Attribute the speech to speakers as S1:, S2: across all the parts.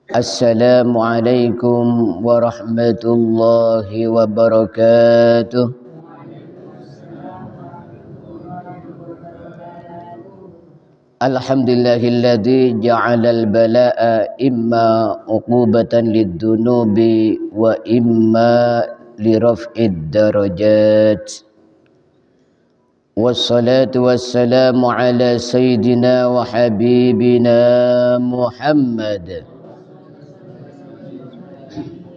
S1: Assalamualaikum warahmatullahi wabarakatuh. Alhamdulillahilladzi ja'alal bala'a imma uqubatan lid-dunubi wa imma liraf'id darajat. Wassalatu wassalamu ala sayyidina wa habibina Muhammad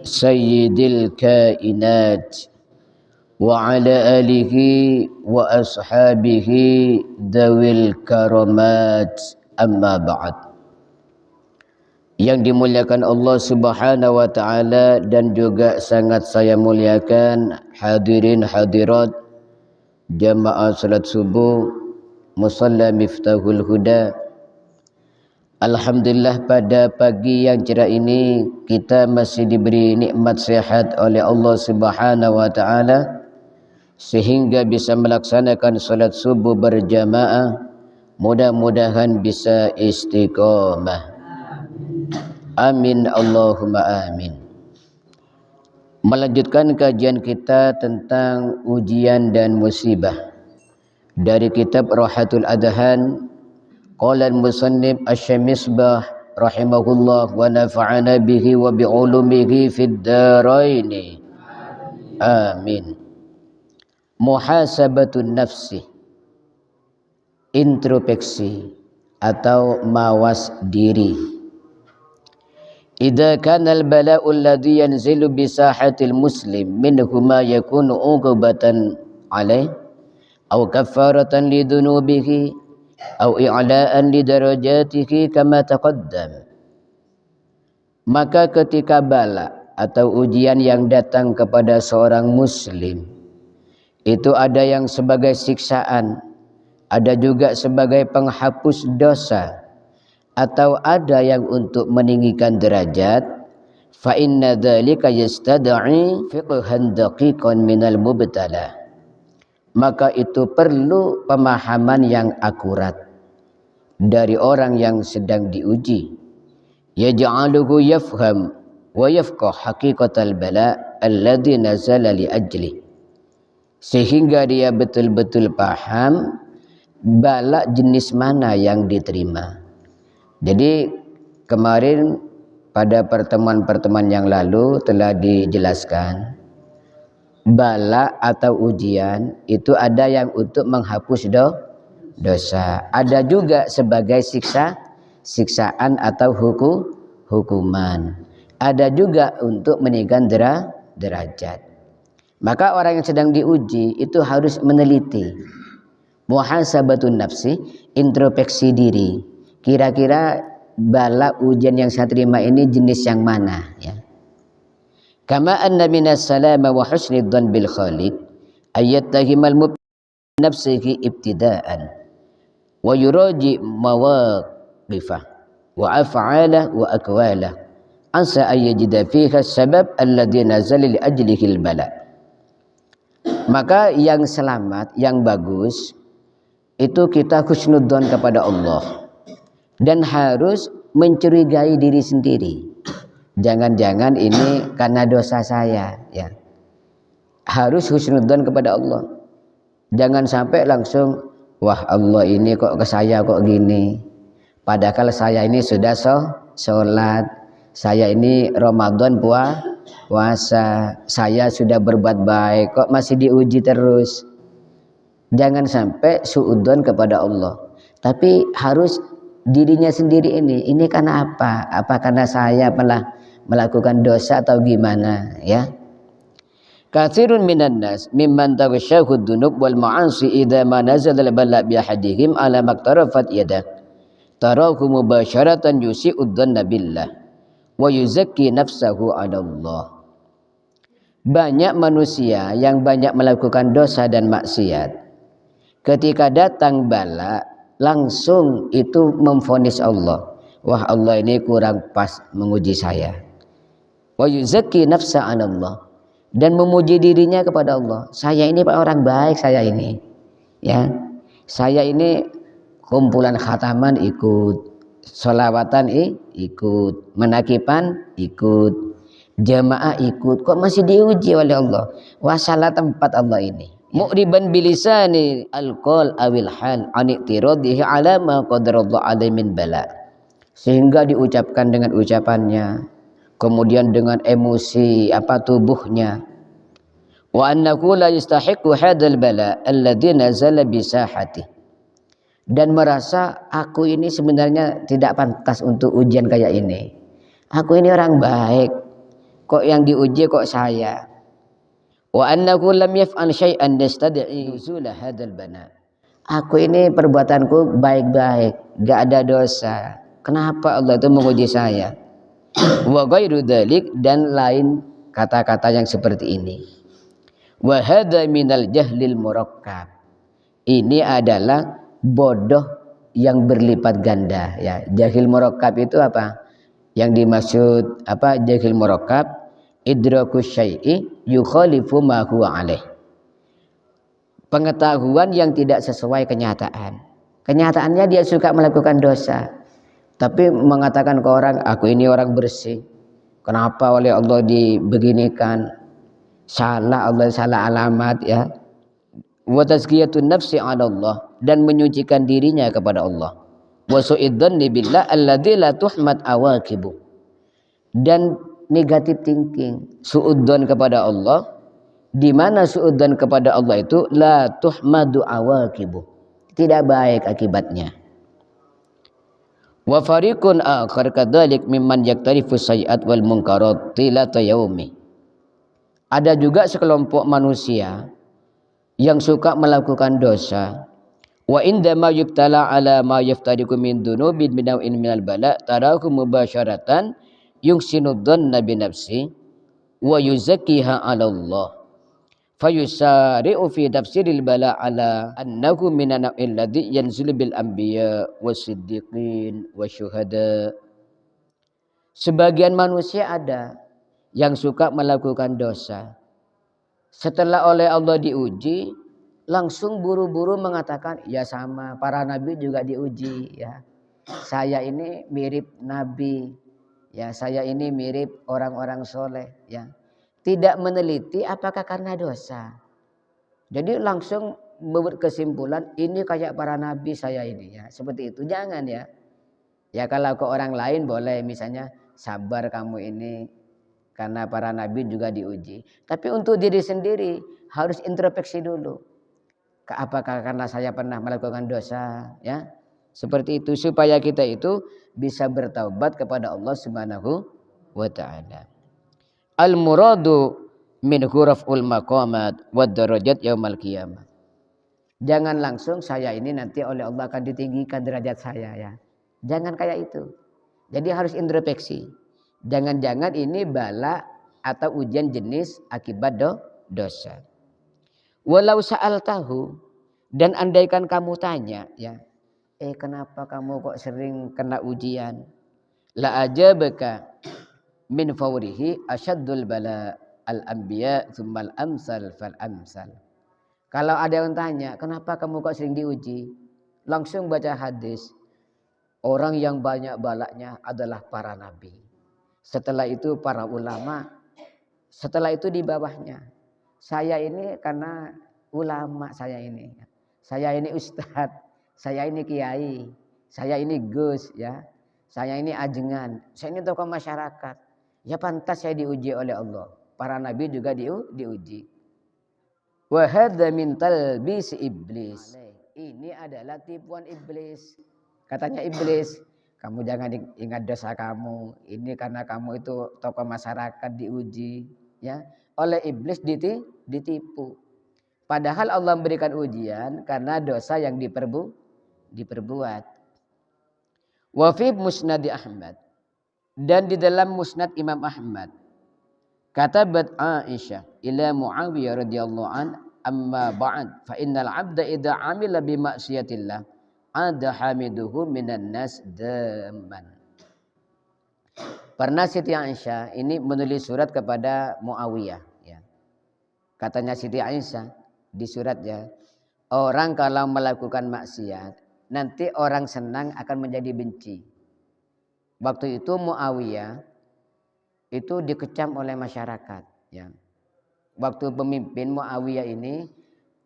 S1: sayyidil kainat wa ala alihi wa ashabihi dawil karamat, amma ba'd. Yang dimuliakan Allah Subhanahu wa taala dan juga sangat saya muliakan hadirin hadirat jamaah salat subuh Musalla Miftahul Huda. Alhamdulillah, pada pagi yang cerah ini kita masih diberi nikmat sehat oleh Allah Subhanahu wa taala sehingga bisa melaksanakan salat subuh berjamaah. Mudah-mudahan bisa istiqamah. Amin Allahumma amin. Melanjutkan kajian kita tentang ujian dan musibah dari kitab Rahatul Adhan. Qala al-musannif Asy-Syamisbah rahimahullah wa nafa'ana bihi wa bi'ulumihi fid dharain. Amin. Muhasabatun nafsi, introspeksi atau mawas diri. Idza kana al-bala'u alladhi yanzilu bi sahatil muslim minhu ma yakunu uqubatan alaih aw kafaratan li dhunubihi aw i'la'an li darajatihi kama taqaddam. Maka ketika bala atau ujian yang datang kepada seorang muslim itu ada yang sebagai siksaan, ada juga sebagai penghapus dosa, atau ada yang untuk meninggikan derajat. Fa inna dzalika yastad'i fiqhan daqiqan minal mubtala. Maka itu perlu pemahaman yang akurat dari orang yang sedang diuji. Yaj'aluhu yafham wa yafqah haqiqatal bala alladhi nazala li ajli. Sehingga dia betul-betul paham bala jenis mana yang diterima. Jadi kemarin pada pertemuan-pertemuan yang lalu telah dijelaskan bala atau ujian itu ada yang untuk menghapus dosa, ada juga sebagai siksaan atau hukuman, ada juga untuk meninggikan derajat. Maka orang yang sedang diuji itu harus meneliti. Muhasabatun nafsi, introspeksi diri. Kira-kira bala ujian yang saya terima ini jenis yang mana, ya. Kama anna minas salama wa husnid dhan bil khaliq ayyattahimal mubtadi nafsihi ibtida'an wa yuraji mawaqifah wa af'alah wa aqwalah asa ayyajida fiha sabab alladhi nazala li ajlihi al bala. Maka yang selamat, yang bagus itu kita husnudzon kepada Allah dan harus mencurigai diri sendiri. Jangan-jangan ini karena dosa saya, ya. Harus husnudzon kepada Allah. Jangan sampai langsung, wah Allah ini kok ke saya kok gini. Padahal saya ini sudah sholat, saya ini Ramadan puasa, saya sudah berbuat baik, kok masih diuji terus. Jangan sampai suudzon kepada Allah. Tapi harus dirinya sendiri ini karena apa? Apa karena saya pernah melakukan dosa atau gimana, ya? Katsirun minan nas mimman taghshahu dzunub wal ma'asi idza ma nazala al-bala bi ahadihim ala maqtarafat yadah tarahu mubasharatan yusi'ud dzanna billah wa yuzakki nafsahu 'ala Allah. Banyak manusia yang banyak melakukan dosa dan maksiat, ketika datang bala langsung itu memvonis Allah, wah Allah ini kurang pas menguji saya. Wa yuzakki nafsa 'ala Allah, dan memuji dirinya kepada Allah. Saya ini orang baik, saya ini, ya. Saya ini kumpulan khataman ikut, Sholawatan ikut, menakipan ikut, jamaah ikut, kok masih diuji oleh Allah. Wasalah tempat Allah ini. Mu'riban bilisani alqol awil hal aniqtiradihi ala ma qadarallahu alaihi min bala. Sehingga diucapkan dengan ucapannya, kemudian dengan emosi tubuhnya. Wa annahu la yastahiqu hadzal bala alladzi nazala bi sahati. Dan merasa aku ini sebenarnya tidak pantas untuk ujian kayak ini. Aku ini orang baik, kok yang diuji kok saya. Wa annahu lam yaf'al syai'an yastad'i nuzula hadzal bana. Aku ini perbuatanku baik-baik, gak ada dosa. Kenapa Allah itu menguji saya? Wa ghairu dzalik, dan lain kata-kata yang seperti ini. Wa hadza minal jahlil murakkab. Ini adalah bodoh yang berlipat ganda, ya. Jahil murakkab itu apa? Yang dimaksud jahil murakkab? Idrakus syai'i yukhalifu ma huwa alaih. Pengetahuan yang tidak sesuai kenyataan. Kenyataannya dia suka melakukan dosa, tapi mengatakan ke orang, aku ini orang bersih. Kenapa oleh Allah dibeginikan? Salah, Allah salah alamat, ya. Wa tazkiyatun nafsi 'ala Allah, dan menyucikan dirinya kepada Allah. Wa su'idzanni billah alladzi la tuhmad awaqibu, dan negatif thinking, suudzon kepada Allah, di mana suudzon kepada Allah itu la tuhmadu awaqibu, tidak baik akibatnya. Wa fariqun akhar kadzalik mimman yaktarifu sayyi'at wal munkarat tilata yaumi. Ada juga sekelompok manusia yang suka melakukan dosa. Wa indama yubtala ala ma yaftariqu min dzunubin min naw'in minal bala tarahu mubasyaratan yuhsinu dhanna bi nafsi wa yuzakkiha 'ala Allah fayusari'u fi tafsiril bala ala annahu minan naw'il ladzi yanzilu bil anbiya wasiddiqin wasyuhada. Sebagian manusia ada yang suka melakukan dosa, setelah oleh Allah diuji langsung buru-buru mengatakan, ya sama para nabi juga diuji, ya. Saya ini mirip nabi, ya, saya ini mirip orang-orang soleh, ya. Tidak meneliti apakah karena dosa. Jadi langsung membuat kesimpulan ini kayak para nabi saya ini, ya. Seperti itu, jangan, ya. Ya kalau ke orang lain boleh, misalnya sabar kamu ini karena para nabi juga diuji. Tapi untuk diri sendiri harus introspeksi dulu. Apakah karena saya pernah melakukan dosa, ya? Seperti itu supaya kita itu bisa bertaubat kepada Allah Subhanahu wa taala. Al muradu min huruful maqamat wad darajat yaumil qiyamah. Jangan langsung saya ini nanti oleh Allah akan ditinggikan derajat saya, ya. Jangan kayak itu. Jadi harus introspeksi. Jangan-jangan ini bala atau ujian jenis akibat dosa. Walau sa'al tahu, dan andaikan kamu tanya, ya, kenapa kamu kok sering kena ujian? La ajabaka min fawrihi asyaddul bala al anbiya tsummal amsal fal amsal. Kalau ada yang tanya, kenapa kamu kok sering diuji? Langsung baca hadis. Orang yang banyak balaknya adalah para nabi. Setelah itu para ulama. Setelah itu di bawahnya. Saya ini karena ulama, saya ini ustadz, saya ini kiai, saya ini gus, ya. Saya ini ajengan, saya ini tokoh masyarakat. Ya pantas saya diuji oleh Allah. Para nabi juga diuji. Wa hadza min talbis iblis. Ini adalah tipuan iblis. Katanya iblis, kamu jangan ingat dosa kamu. Ini karena kamu itu tokoh masyarakat diuji, ya. Oleh iblis ditipu. Padahal Allah memberikan ujian karena dosa yang diperbuat. Wa fi musnad Ahmad, dan di dalam musnad Imam Ahmad, katabat Aisyah ila Muawiyah radhiyallahu an amma ba'd fa innal 'abda idza 'amila bi ma'siyatillah ada hamiduhu minan nas damman. Pernah Siti Aisyah ini menulis surat kepada Muawiyah, ya. Katanya Siti Aisyah di suratnya, orang kalau melakukan maksiat nanti orang senang akan menjadi benci. Waktu itu Muawiyah itu dikecam oleh masyarakat. Ya. Waktu pemimpin Muawiyah ini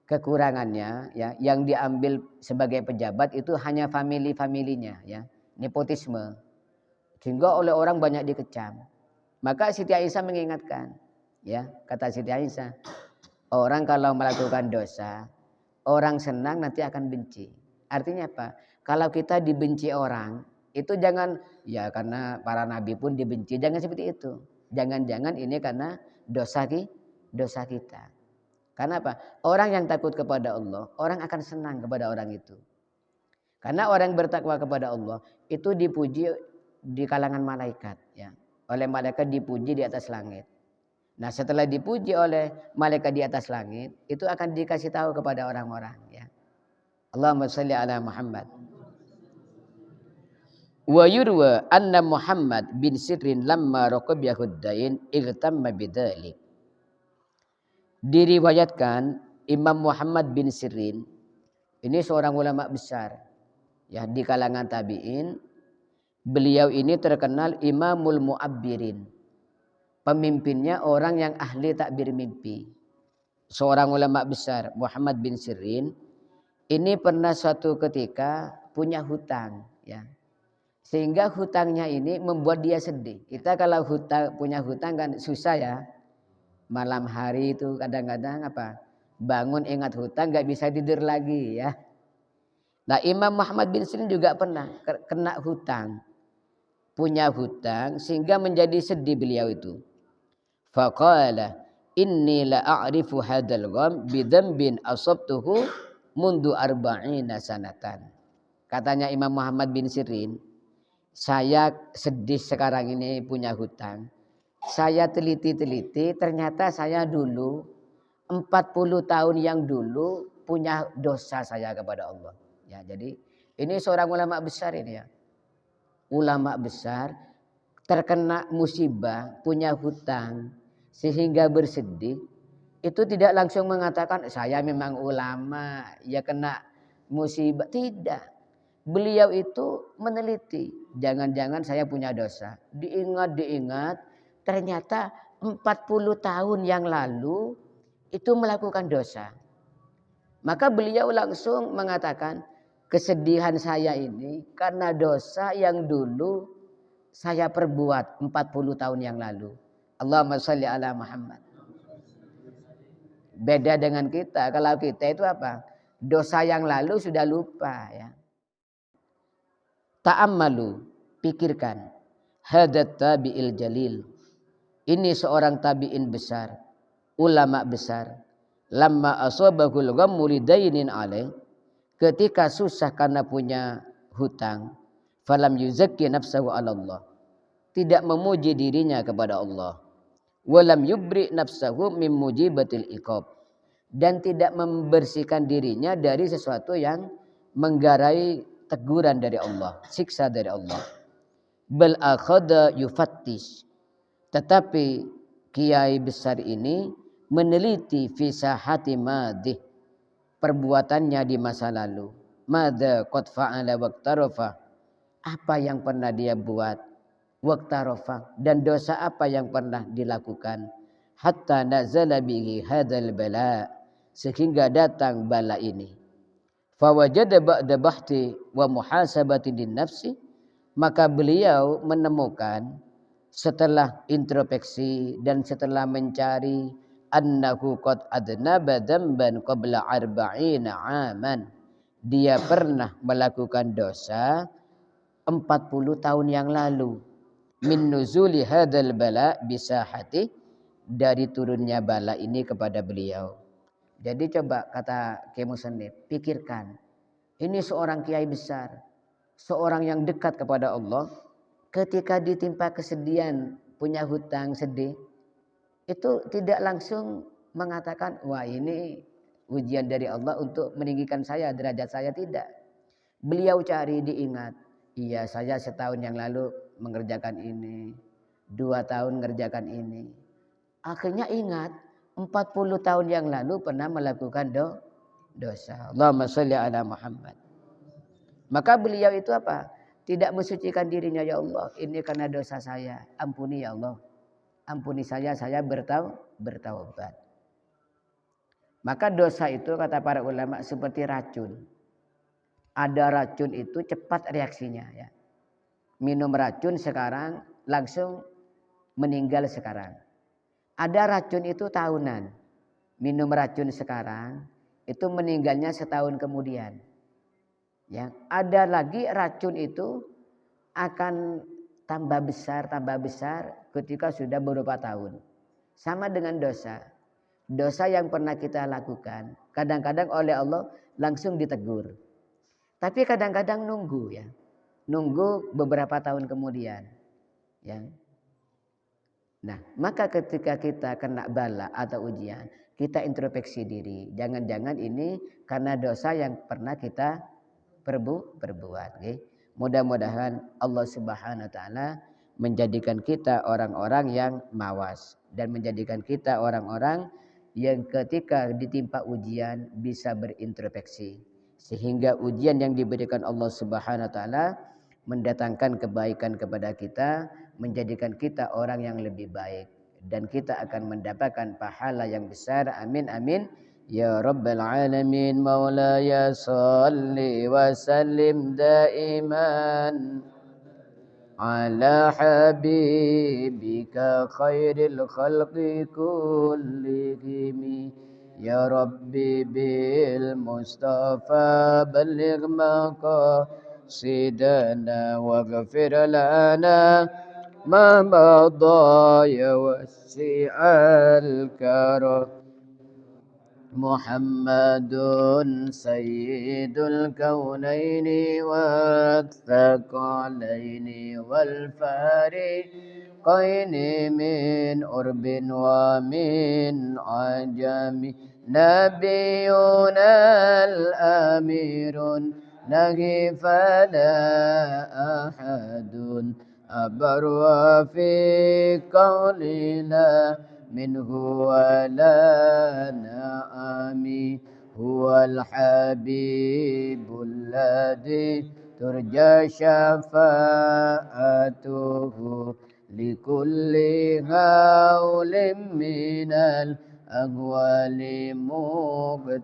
S1: kekurangannya, ya, yang diambil sebagai pejabat itu hanya familinya, ya, nepotisme, sehingga oleh orang banyak dikecam. Maka Siti Aisyah mengingatkan, ya, kata Siti Aisyah, orang kalau melakukan dosa, orang senang nanti akan benci. Artinya apa? Kalau kita dibenci orang, itu jangan, ya karena para nabi pun dibenci, jangan seperti itu. Jangan-jangan ini karena dosa kita. Karena apa? Orang yang takut kepada Allah, orang akan senang kepada orang itu. Karena orang yang bertakwa kepada Allah itu dipuji di kalangan malaikat, ya. Oleh malaikat dipuji di atas langit. Nah, setelah dipuji oleh malaikat di atas langit, itu akan dikasih tahu kepada orang-orang, ya. Allahumma shalli ala Muhammad. Wa yurwa anna Muhammad bin Sirin lamma raqabiyahu dain igtamma bidzalik. Diriwayatkan Imam Muhammad bin Sirin ini seorang ulama besar, ya, di kalangan tabi'in. Beliau ini terkenal Imamul Mu'abbirin. Pemimpinnya orang yang ahli takbir mimpi. Seorang ulama besar, Muhammad bin Sirin, ini pernah suatu ketika punya hutang, ya. Sehingga hutangnya ini membuat dia sedih. Kita kalau punya hutang kan susah, ya. Malam hari itu kadang-kadang apa? Bangun ingat hutang gak bisa tidur lagi, ya. Nah, Imam Muhammad bin Sirin juga pernah kena hutang. Punya hutang sehingga menjadi sedih beliau itu. Faqala inni la a'rifu hadzal gham bi dzambin asabtuhu mundu arba'ina sanatan. Katanya Imam Muhammad bin Sirin, saya sedih sekarang ini punya hutang. Saya teliti-teliti, ternyata saya dulu 40 tahun yang dulu punya dosa saya kepada Allah. Ya, jadi ini seorang ulama besar ini, ya. Ulama besar terkena musibah, punya hutang sehingga bersedih, itu tidak langsung mengatakan saya memang ulama, ya kena musibah. Tidak. Beliau itu meneliti, jangan-jangan saya punya dosa. Diingat, ternyata 40 tahun yang lalu itu melakukan dosa. Maka beliau langsung mengatakan, kesedihan saya ini karena dosa yang dulu saya perbuat 40 tahun yang lalu. Allahumma shalli ala Muhammad. Beda dengan kita, kalau kita itu apa? Dosa yang lalu sudah lupa, ya. Ta'ammalu, pikirkan. Hadat tabi'il jalil. Ini seorang tabi'in besar, ulama besar. Lamma asabahul ghammu lidainin alaih. Ketika susah karena punya hutang, falam yuzakki nafsahu 'ala Allah. Tidak memuji dirinya kepada Allah. Walam yubri nafsahu min mujibatil iqab. Dan tidak membersihkan dirinya dari sesuatu yang menggarai teguran dari Allah, siksa dari Allah. Bal akhadha yufattish. Tetapi kiai besar ini meneliti fi sahati madih, perbuatannya di masa lalu. Madza qad fa'ala waqtarafa. Apa yang pernah dia buat, waqtarafa, dan dosa apa yang pernah dilakukan. Hatta nazala bihi hadzal bala, sehingga datang bala ini. Fawajada ba'da bahti wa muhasabati din nafsi, maka beliau menemukan setelah introspeksi dan setelah mencari annahu qad adnaba dzamban qabla 40 aman, dia pernah melakukan dosa 40 tahun yang lalu. Min nuzuli hadzal bala bisahati, dari turunnya bala ini kepada beliau. Jadi coba kata Kiai Musannif, pikirkan. Ini seorang kiai besar, seorang yang dekat kepada Allah, ketika ditimpa kesedihan, punya hutang, sedih, itu tidak langsung mengatakan, wah ini ujian dari Allah untuk meninggikan saya, derajat saya, tidak. Beliau cari, diingat. Iya, saya setahun yang lalu mengerjakan ini, 2 tahun mengerjakan ini. Akhirnya ingat, 40 tahun yang lalu pernah melakukan dosa. Allahumma sholli ala Muhammad. Maka beliau itu apa? tidak mensucikan dirinya, ya Allah, ini karena dosa saya, ampuni ya Allah, ampuni saya bertaubat. Maka dosa itu kata para ulama seperti racun. Ada racun itu cepat reaksinya, ya. Minum racun sekarang langsung meninggal sekarang. Ada racun itu tahunan. Minum racun sekarang itu meninggalnya setahun kemudian. Ya, ada lagi racun itu akan tambah besar ketika sudah beberapa tahun. Sama dengan dosa. Dosa yang pernah kita lakukan, kadang-kadang oleh Allah langsung ditegur. Tapi kadang-kadang nunggu, ya. Nunggu beberapa tahun kemudian. Ya. Nah, maka ketika kita kena bala atau ujian, kita introspeksi diri. Jangan-jangan ini karena dosa yang pernah kita perbuat. Okay? Mudah-mudahan Allah Subhanahu Wa Taala menjadikan kita orang-orang yang mawas dan menjadikan kita orang-orang yang ketika ditimpa ujian bisa berintrospeksi, sehingga ujian yang diberikan Allah Subhanahu Wa Taala mendatangkan kebaikan kepada kita, menjadikan kita orang yang lebih baik, dan kita akan mendapatkan pahala yang besar. Amin amin ya rabbal alamin. Maulaya salli wa sallim daiman ala habibika khairil khalqi kullihim. Ya Rabbi bil Mustafa balligh maqasidana waghfir lana ma madha ya wasi'al karam. Muhammadun sayyidul kaunaini wathaqalaini wal fariqaini min urbin wa min ajami. Nabiyuna al-amirun nahi fala ahadun abarwa fi qawlina minhu wala na'ami. Huwal habibul ladhi turja syafa'atuhu likulli haulim minal ahwali muqtahami.